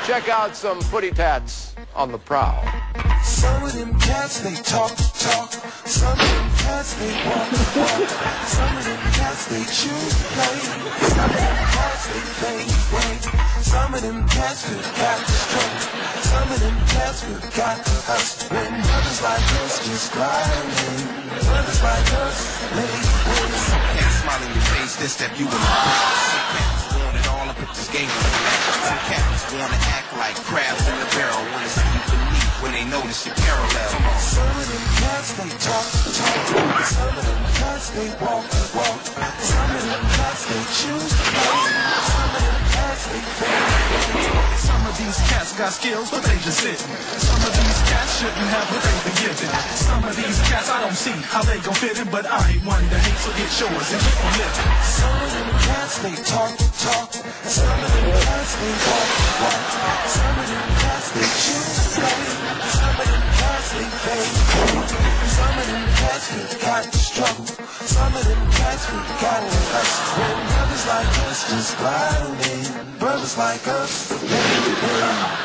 Check out some footy tats on the prowl. Some of them cats, they talk. Some of them cats, they walk. Some of them cats, they choose to play. Some of them cats, they play. Some of them cats forgot to stroke. Some of them cats forgot to hustle. When brothers like us just grinding, brothers like us lay waste. Cats smile in your face, then step you in the face. Some cats want it all and put this game on the map. Some cats wanna act like crabs in the barrel when it's deep beneath, when they notice your parallel. Some of them cats, they talk. Some of them cats, they walk. Some of them cats, they choose to play. Some of them cats, they play. Some of these cats got skills, but they just sitting. Some of these cats shouldn't have what they've been given. Some of these cats, I don't see how they gon' fit in, but I ain't one to hate, so get yours and keep on living. Some of them cats, they talk. Some of them cats, they walk. Some of them cats, they choose to play. Some of them cats, they play. Some of them cats forgot to struggle. Some of them cats forgot to hustle. When brothers like us just grinding, brothers like us, they